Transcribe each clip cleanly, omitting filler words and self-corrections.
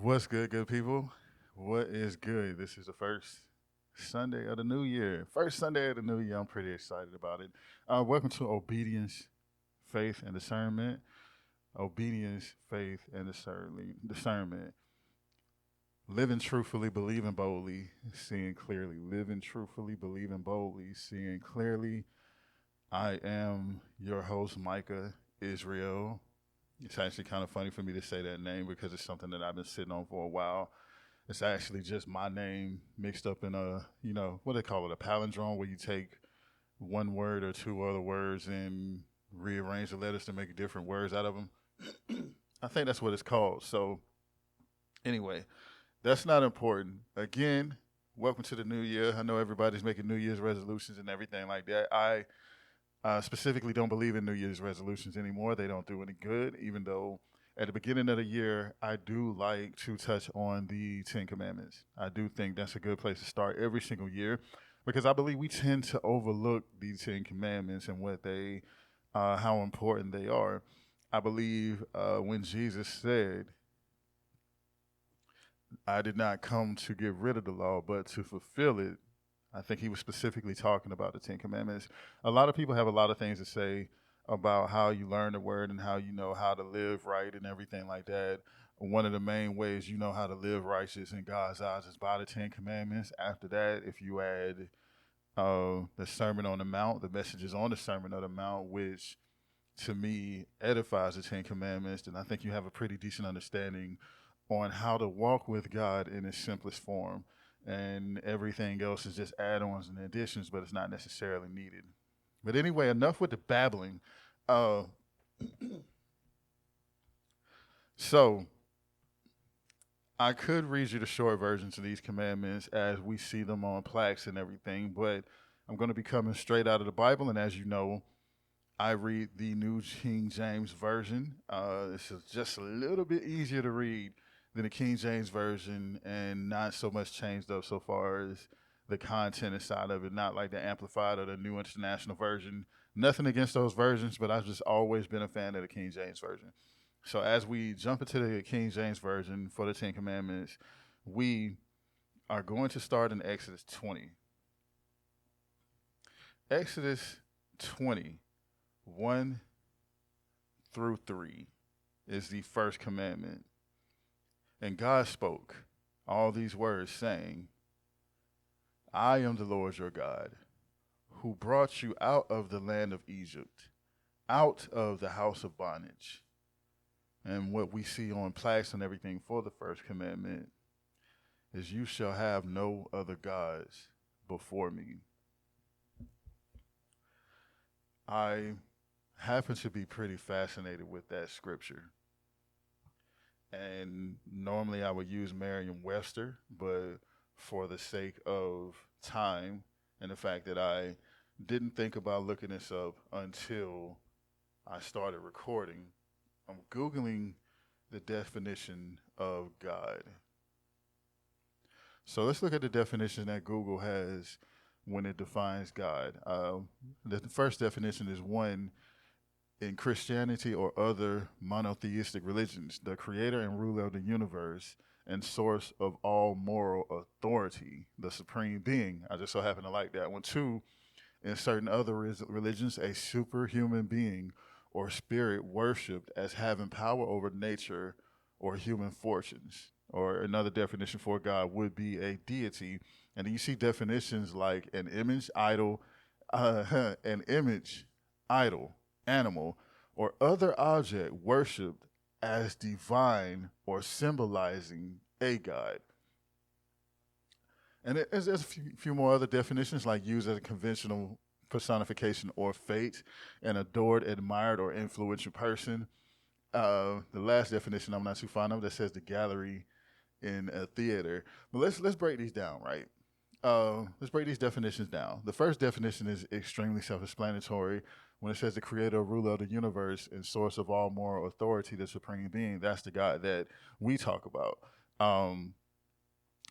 What's good, good people? What is good? This is the first Sunday of the new year. First Sunday of the new year. I'm pretty excited about it. Welcome to Obedience, Faith, and Discernment. Obedience, faith, and discernment. Living truthfully, believing boldly, seeing clearly. Living truthfully, believing boldly, seeing clearly. I am your host, Micah Israel. It's actually kind of funny for me to say that name because it's something that I've been sitting on for a while. It's actually just my name mixed up in what do they call it, a palindrome, where you take one word or two other words and rearrange the letters to make different words out of them. I think that's what it's called. So, anyway, that's not important. Again, welcome to the new year. I know everybody's making New Year's resolutions and everything like that. I specifically don't believe in New Year's resolutions anymore. They don't do any good, even though at the beginning of the year, I do like to touch on the Ten Commandments. I do think that's a good place to start every single year because I believe we tend to overlook the Ten Commandments and how important they are. I believe when Jesus said, I did not come to get rid of the law, but to fulfill it, I think he was specifically talking about the Ten Commandments. A lot of people have a lot of things to say about how you learn the word and how you know how to live right and everything like that. One of the main ways you know how to live righteous in God's eyes is by the Ten Commandments. After that, if you add the Sermon on the Mount, the messages on the Sermon on the Mount, which to me edifies the Ten Commandments, then I think you have a pretty decent understanding on how to walk with God in its simplest form. And everything else is just add ons and additions, but it's not necessarily needed. But anyway, enough with the babbling. Uh, so, I could read you the short versions of these commandments as we see them on plaques and everything, but I'm going to be coming straight out of the Bible. And as you know, I read the New King James Version. This is just a little bit easier to read than the King James Version and not so much changed up so far as the content inside of it, not like the Amplified or the New International Version. Nothing against those versions, but I've just always been a fan of the King James Version. So as we jump into the King James Version for the Ten Commandments, we are going to start in Exodus 20. Exodus 20, 1 through 3 is the first commandment. And God spoke all these words, saying, I am the Lord your God, who brought you out of the land of Egypt, out of the house of bondage. And what we see on plaques and everything for the first commandment is you shall have no other gods before me. I happen to be pretty fascinated with that scripture. And normally I would use Merriam-Webster, but for the sake of time and the fact that I didn't think about looking this up until I started recording, I'm Googling the definition of God. So let's look at the definition that Google has when it defines God. The first definition is one in Christianity or other monotheistic religions, the creator and ruler of the universe and source of all moral authority, the supreme being. I just so happen to like that one. Two, in certain other religions, a superhuman being or spirit worshipped as having power over nature or human fortunes. Or another definition for God would be a deity. And then you see definitions like an image, idol, an image, idol, animal, or other object worshipped as divine or symbolizing a god. And there's a few more other definitions, like used as a conventional personification or fate, an adored, admired, or influential person. The last definition I'm not too fond of that says the gallery in a theater. But let's break these down, right? Let's break these definitions down. The first definition is extremely self-explanatory. When it says the creator, ruler of the universe, and source of all moral authority, the supreme being, that's the God that we talk about,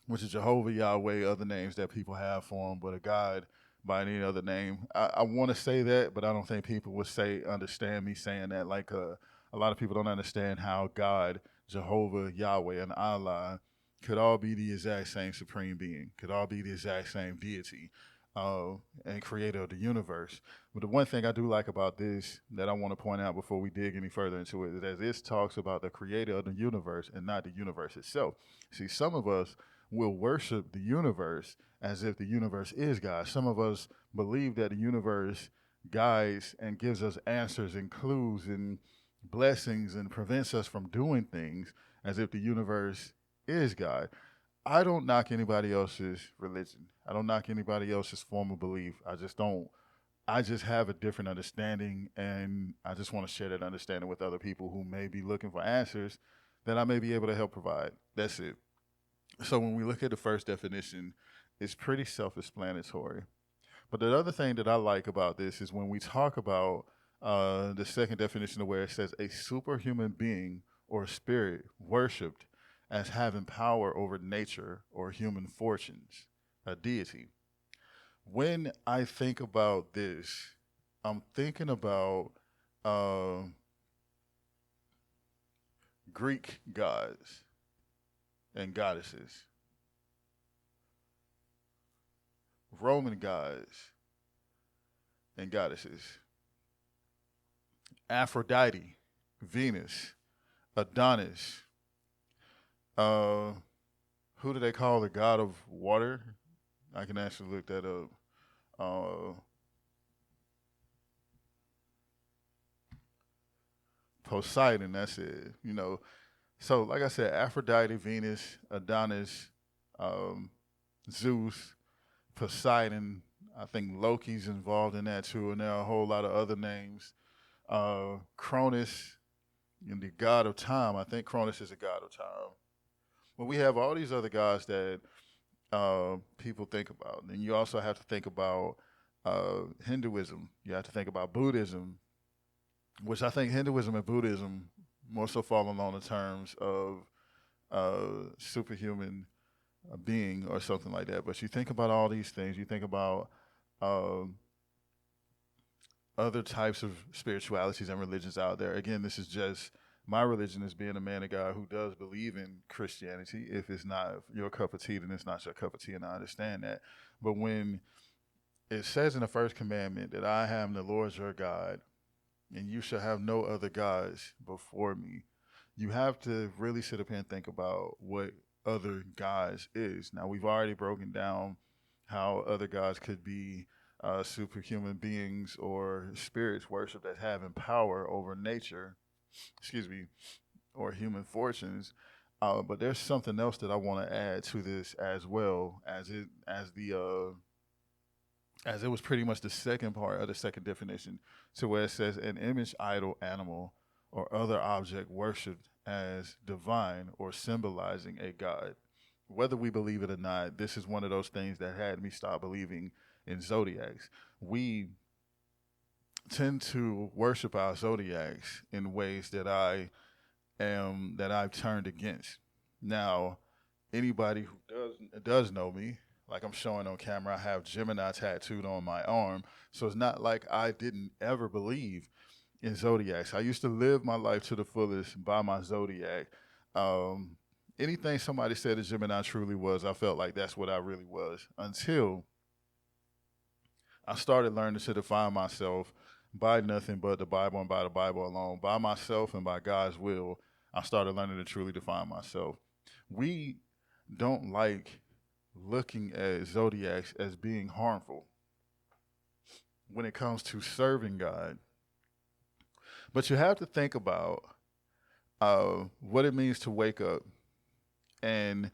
which is Jehovah, Yahweh, other names that people have for him, but a God by any other name. I want to say that, but I don't think people would understand me saying that. Like a lot of people don't understand how God Jehovah, Yahweh, and Allah could all be the exact same supreme being, could all be the exact same deity and creator of the universe. But the one thing I do like about this that I want to point out before we dig any further into it is that this talks about the creator of the universe and not the universe itself. See, some of us will worship the universe as if the universe is God. Some of us believe that the universe guides and gives us answers and clues and blessings and prevents us from doing things as if the universe is God. I don't knock anybody else's religion. I don't knock anybody else's form of belief. I just don't. I just have a different understanding, and I just want to share that understanding with other people who may be looking for answers that I may be able to help provide. That's it. So when we look at the first definition, it's pretty self-explanatory. But the other thing that I like about this is when we talk about the second definition of where it says a superhuman being or spirit worshipped as having power over nature or human fortunes, a deity. When I think about this, I'm thinking about uh, Greek gods and goddesses, Roman gods and goddesses, Aphrodite, Venus, Adonis. Uh, who do they call the god of water? I can actually look that up. Poseidon, that's it. So like I said, Aphrodite, Venus, Adonis, um, Zeus, Poseidon. I think Loki's involved in that too, and there are a whole lot of other names. Cronus, and the god of time. I think Cronus is a god of time. But we have all these other gods that people think about. And you also have to think about Hinduism. You have to think about Buddhism, which I think Hinduism and Buddhism more so fall along the terms of superhuman being or something like that. But you think about all these things. You think about um, other types of spiritualities and religions out there. Again, this is just my religion as being a man of God who does believe in Christianity. If it's not your cup of tea, then it's not your cup of tea, and I understand that. But when it says in the First Commandment that I am the Lord your God, and you shall have no other gods before me, you have to really sit up here and think about what other gods is. Now, we've already broken down how other gods could be superhuman beings or spirits worshipped as having power over nature, excuse me, or human fortunes. But there's something else that I want to add to this as well, as it was pretty much the second part of the second definition, to where it says an image, idol, animal, or other object worshipped as divine or symbolizing a god. Whether we believe it or not, this is one of those things that had me stop believing in zodiacs. We tend to worship our zodiacs in ways that I've turned against. Now, anybody who does know me, like I'm showing on camera, I have Gemini tattooed on my arm. So it's not like I didn't ever believe in zodiacs. I used to live my life to the fullest by my zodiac. Um, Anything somebody said a Gemini truly was, I felt like that's what I really was until I started learning to define myself by nothing but the Bible and by the Bible alone, by myself and by God's will. I started learning to truly define myself. We don't like looking at zodiacs as being harmful when it comes to serving God. But you have to think about what it means to wake up and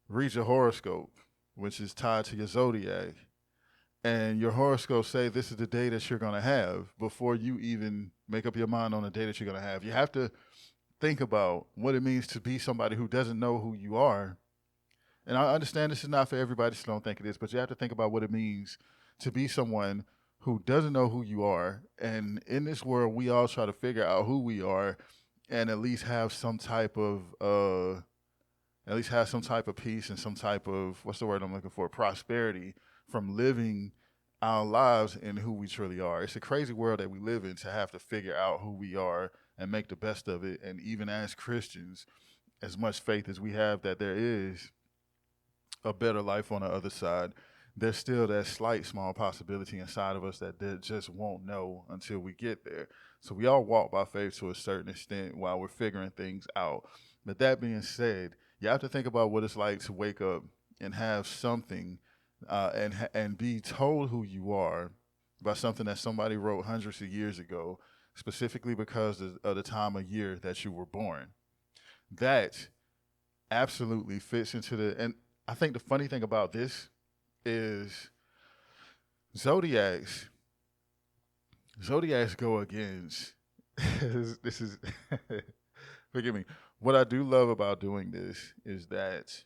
read your horoscope, which is tied to your zodiac, and your horoscope say this is the day that you're going to have before you even make up your mind on the day that you're going to have. You have to think about what it means to be somebody who doesn't know who you are. And I understand this is not for everybody, so don't think it is, but you have to think about what it means to be someone who doesn't know who you are. And in this world, we all try to figure out who we are and at least have some type of peace and some type of, what's the word I'm looking for, prosperity from living our lives in who we truly are. It's a crazy world that we live in to have to figure out who we are and make the best of it. And even as Christians, as much faith as we have that there is a better life on the other side, there's still that slight small possibility inside of us that they just won't know until we get there. So we all walk by faith to a certain extent while we're figuring things out. But that being said, you have to think about what it's like to wake up and have something and be told who you are by something that somebody wrote hundreds of years ago, specifically because of the time of year that you were born. That absolutely fits into and I think the funny thing about this is zodiacs zodiacs go against this is forgive me. What I do love about doing this is that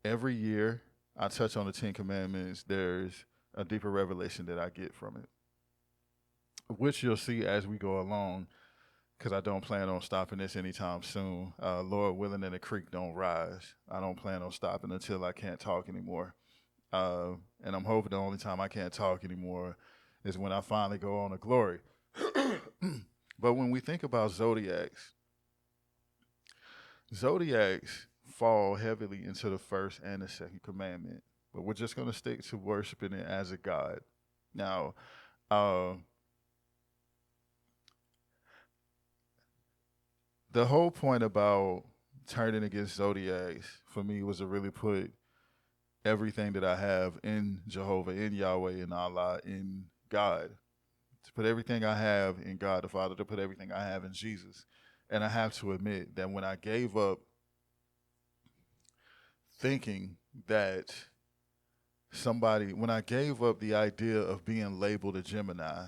every year I touch on the 10 commandments, there's a deeper revelation that I get from it, which you'll see as we go along, because I don't plan on stopping this anytime soon. Lord willing, and the creek don't rise. I don't plan on stopping until I can't talk anymore. And I'm hoping the only time I can't talk anymore is when I finally go on to glory. But when we think about zodiacs fall heavily into the first and the second commandment. But we're just going to stick to worshiping it as a god. Now, the whole point about turning against zodiacs for me was to really put everything that I have in Jehovah, in Yahweh, in Allah, in God. To put everything I have in God the Father, to put everything I have in Jesus. And I have to admit that when I gave up thinking that when I gave up the idea of being labeled a Gemini,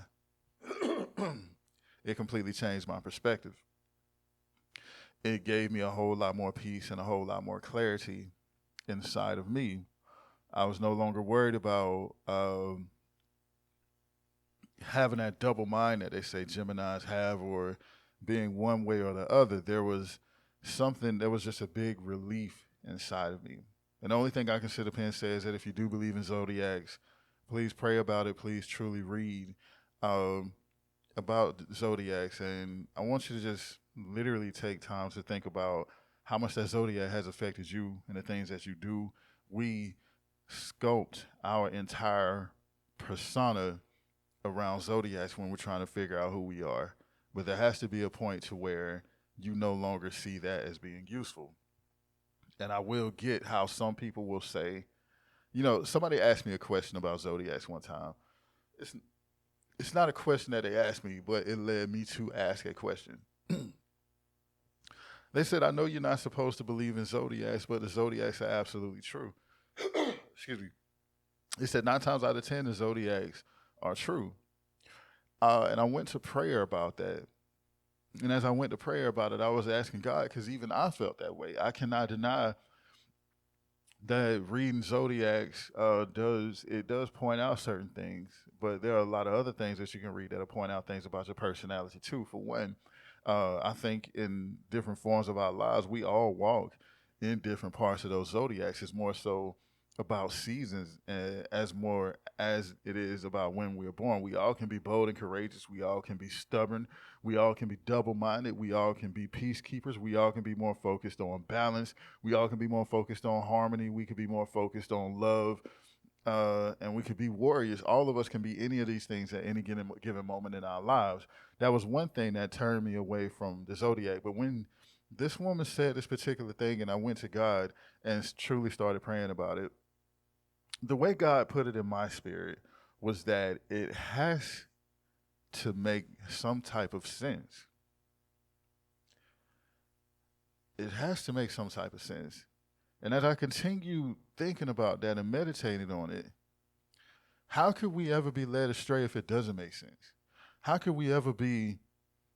it completely changed my perspective. It gave me a whole lot more peace and a whole lot more clarity inside of me. I was no longer worried about having that double mind that they say Geminis have, or being one way or the other. There was just a big relief inside of me. And the only thing I can sit up here and say is that if you do believe in zodiacs, please pray about it. Please truly read about zodiacs. And I want you to just literally take time to think about how much that zodiac has affected you and the things that you do. We sculpt our entire persona around zodiacs when we're trying to figure out who we are. But there has to be a point to where you no longer see that as being useful. And I will get how some people will say, somebody asked me a question about zodiacs one time. It's not a question that they asked me, but it led me to ask a question. They said, I know you're not supposed to believe in zodiacs, but the zodiacs are absolutely true. Excuse me. They said 9 times out of 10, the zodiacs are true. And I went to prayer about that. And as I went to prayer about it, I was asking God, because even I felt that way. I cannot deny that reading zodiacs does point out certain things, but there are a lot of other things that you can read that'll point out things about your personality too. For one, I think in different forms of our lives, we all walk in different parts of those zodiacs. It's more so about seasons as more as it is about when we're born. We all can be bold and courageous. We all can be stubborn. We all can be double-minded. We all can be peacekeepers. We all can be more focused on balance. We all can be more focused on harmony. We could be more focused on love. And we could be warriors. All of us can be any of these things at any given moment in our lives. That was one thing that turned me away from the zodiac. But when this woman said this particular thing and I went to God and truly started praying about it, the way God put it in my spirit was that it has to make some type of sense. It has to make some type of sense. And as I continue thinking about that and meditating on it, how could we ever be led astray if it doesn't make sense? How could we ever be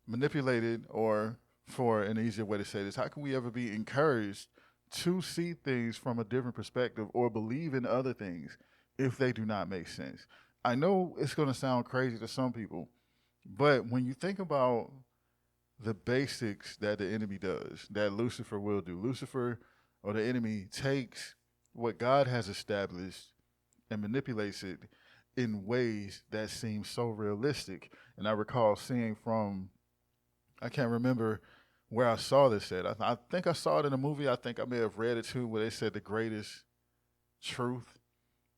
manipulated, or for an easier way to say this, how can we ever be encouraged to see things from a different perspective or believe in other things if they do not make sense? I know it's going to sound crazy to some people, but when you think about the basics that the enemy does, that Lucifer will do, Lucifer or the enemy takes what God has established and manipulates it in ways that seem so realistic. And I recall seeing I can't remember where I saw this said. I think I saw it in a movie. I think I may have read it too, where they said the greatest truth,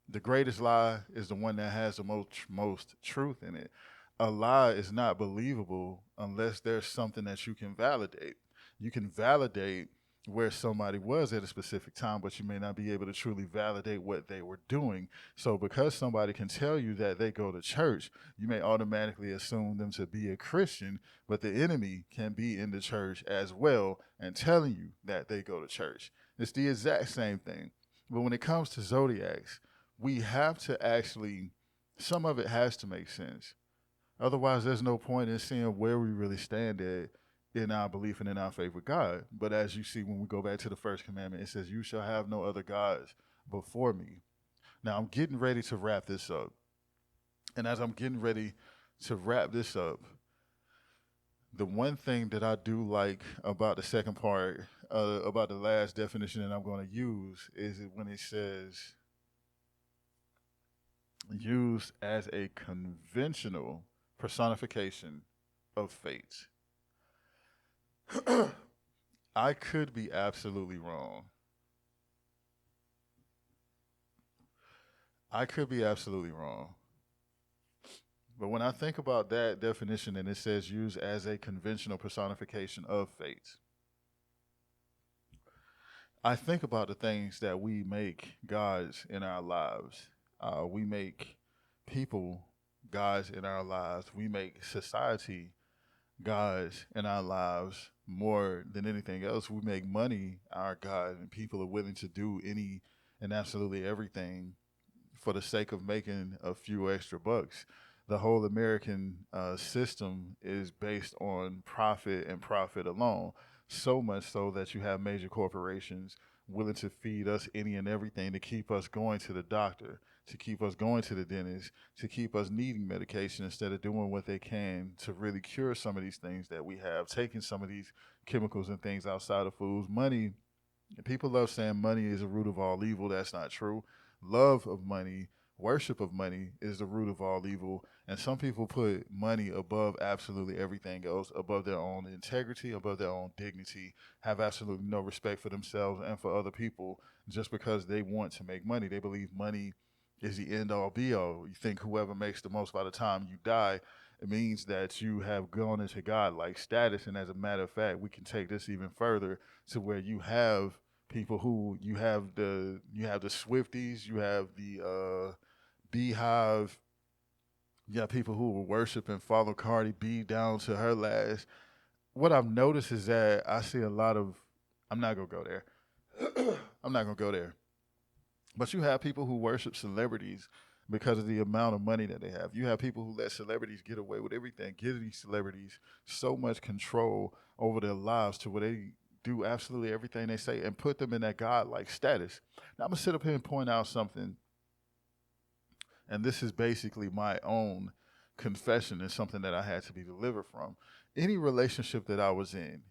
the greatest lie is the one that has the most truth in it. A lie is not believable unless there's something that you can validate. You can validate where somebody was at a specific time, but you may not be able to truly validate what they were doing. So, because somebody can tell you that they go to church, you may automatically assume them to be a Christian, but the enemy can be in the church as well and telling you that they go to church. It's the exact same thing. But when it comes to zodiacs, we have to actually, some of it has to make sense. Otherwise, there's no point in seeing where we really stand at in our belief and in our faith with God. But as you see, when we go back to the First Commandment, it says, "You shall have no other gods before me." Now, I'm getting ready to wrap this up. And as I'm getting ready to wrap this up, the one thing that I do like about the second part, about the last definition that I'm going to use, is when it says, used as a conventional personification of fate. I could be absolutely wrong. I could be absolutely wrong. But when I think about that definition and it says used as a conventional personification of fate, I think about the things that we make gods in our lives. We make people gods in our lives. We make society gods in our lives more than anything else. We make money our God, and people are willing to do any and absolutely everything for the sake of making a few extra bucks. The whole American system is based on profit and profit alone. So much so that you have major corporations willing to feed us any and everything to keep us going to the doctor, to keep us going to the dentist, to keep us needing medication instead of doing what they can to really cure some of these things that we have, taking some of these chemicals and things outside of foods. Money, people love saying money is the root of all evil. That's not true. Love of money, worship of money is the root of all evil. And some people put money above absolutely everything else, above their own integrity, above their own dignity, have absolutely no respect for themselves and for other people just because they want to make money. They believe money is the end all be all. You think whoever makes the most by the time you die, it means that you have gone into God like status. And as a matter of fact, we can take this even further to where you have people who you have the Swifties, you have the Beehive, you have people who will worship and follow Cardi B down to her last. What I've noticed is that I see a lot of. I'm not gonna go there. I'm not gonna go there. But you have people who worship celebrities because of the amount of money that they have. You have people who let celebrities get away with everything, give these celebrities so much control over their lives to where they do absolutely everything they say and put them in that godlike status. Now I'm gonna sit up here and point out something, and this is basically my own confession and something that I had to be delivered from. Any relationship that I was in,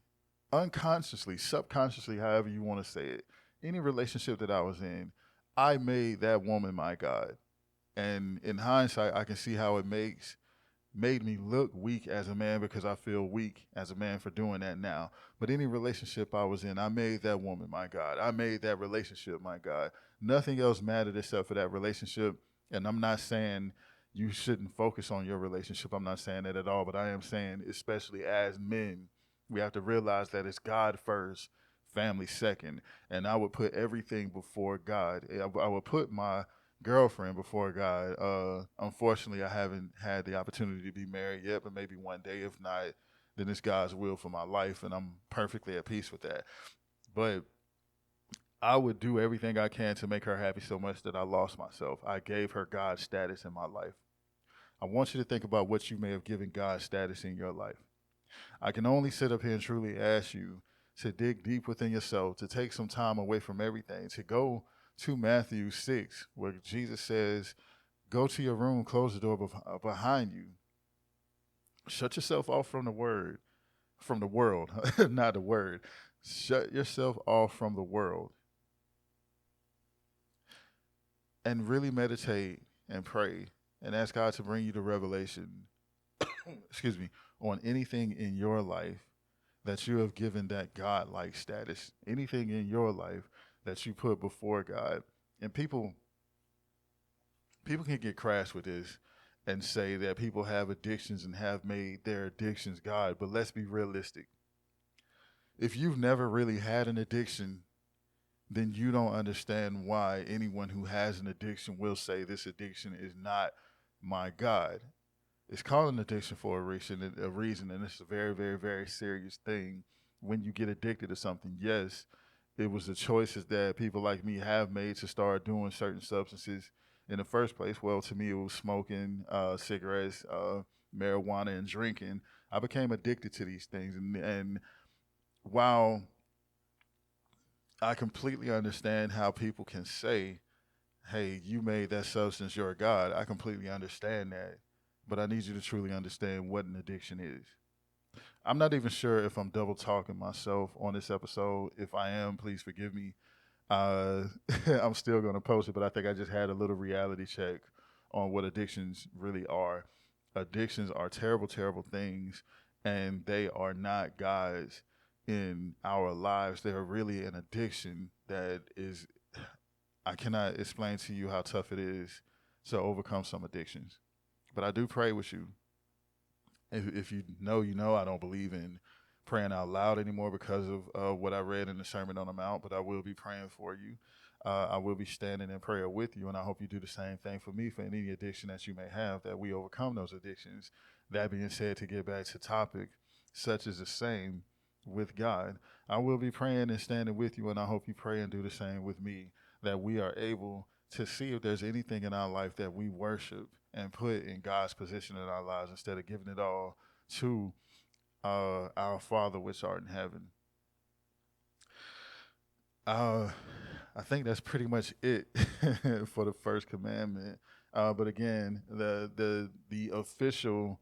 unconsciously, subconsciously, however you want to say it, any relationship that I was in, I made that woman my God. And in hindsight, I can see how it made me look weak as a man because I feel weak as a man for doing that now. But any relationship I was in, I made that woman my God. I made that relationship my God. Nothing else mattered except for that relationship. And I'm not saying you shouldn't focus on your relationship. I'm not saying that at all. But I am saying, especially as men, we have to realize that it's God first, family second. And I would put everything before God. I would put my girlfriend before God. Unfortunately, I haven't had the opportunity to be married yet, but maybe one day. If not, then it's God's will for my life, and I'm perfectly at peace with that. But I would do everything I can to make her happy so much that I lost myself. I gave her God status in my life. I want you to think about what you may have given God status in your life. I can only sit up here and truly ask you to dig deep within yourself, to take some time away from everything, to go to Matthew 6, where Jesus says, go to your room, close the door behind you. Shut yourself off from the world, not the word. Shut yourself off from the world and really meditate and pray and ask God to bring you the revelation, excuse me, on anything in your life that you have given that God-like status. Anything in your life that you put before God. And people can get crass with this and say that people have addictions and have made their addictions God. But let's be realistic. If you've never really had an addiction, then you don't understand why anyone who has an addiction will say this addiction is not my God. It's called an addiction for a reason, and it's a very, very, very serious thing. When you get addicted to something, yes, it was the choices that people like me have made to start doing certain substances in the first place. Well, to me, it was smoking, cigarettes, marijuana, and drinking. I became addicted to these things, and while I completely understand how people can say, hey, you made that substance your God. I completely understand that. But I need you to truly understand what an addiction is. I'm not even sure if I'm double talking myself on this episode. If I am, please forgive me. Uh, I'm still going to post it, but I think I just had a little reality check on what addictions really are. Addictions are terrible, terrible things, and they are not guides in our lives. They're really an addiction that is, I cannot explain to you how tough it is to overcome some addictions. But I do pray with you. If you know, you know, I don't believe in praying out loud anymore because of what I read in the Sermon on the Mount, but I will be praying for you. I will be standing in prayer with you, and I hope you do the same thing for me for any addiction that you may have, that we overcome those addictions. That being said, to get back to topic, such is the same with God. I will be praying and standing with you, and I hope you pray and do the same with me, that we are able to see if there's anything in our life that we worship and put in God's position in our lives instead of giving it all to our Father which art in heaven. I think that's pretty much it for the first commandment. But again, the official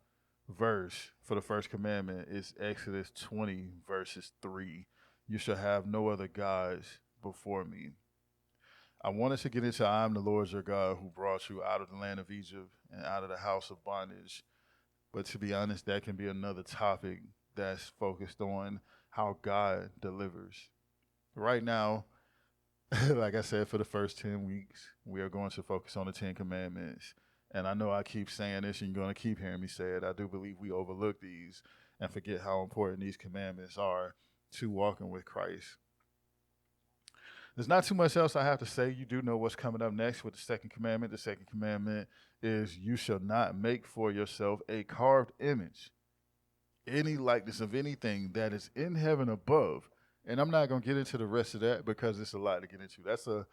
verse for the first commandment is Exodus 20 verses 3. You shall have no other gods before me. I wanted to get into I am the Lord your God who brought you out of the land of Egypt and out of the house of bondage. But to be honest, that can be another topic that's focused on how God delivers. Right now, like I said, for the first 10 weeks, we are going to focus on the 10 commandments. And I know I keep saying this and you're going to keep hearing me say it. I do believe we overlook these and forget how important these commandments are to walking with Christ. There's not too much else I have to say. You do know what's coming up next with the second commandment. The second commandment is you shall not make for yourself a carved image, any likeness of anything that is in heaven above. And I'm not going to get into the rest of that because it's a lot to get into. That's a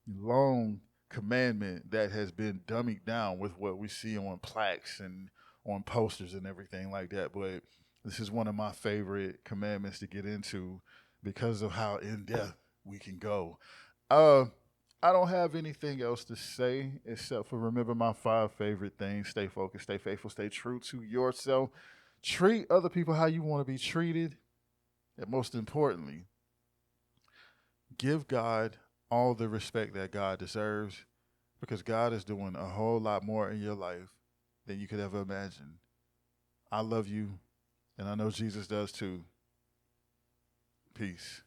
long commandment that has been dummied down with what we see on plaques and on posters and everything like that. But this is one of my favorite commandments to get into because of how in depth we can go. I don't have anything else to say except for remember my 5 favorite things. Stay focused, stay faithful, stay true to yourself. Treat other people how you want to be treated. And most importantly, give God all the respect that God deserves because God is doing a whole lot more in your life than you could ever imagine. I love you, and I know Jesus does too. Peace.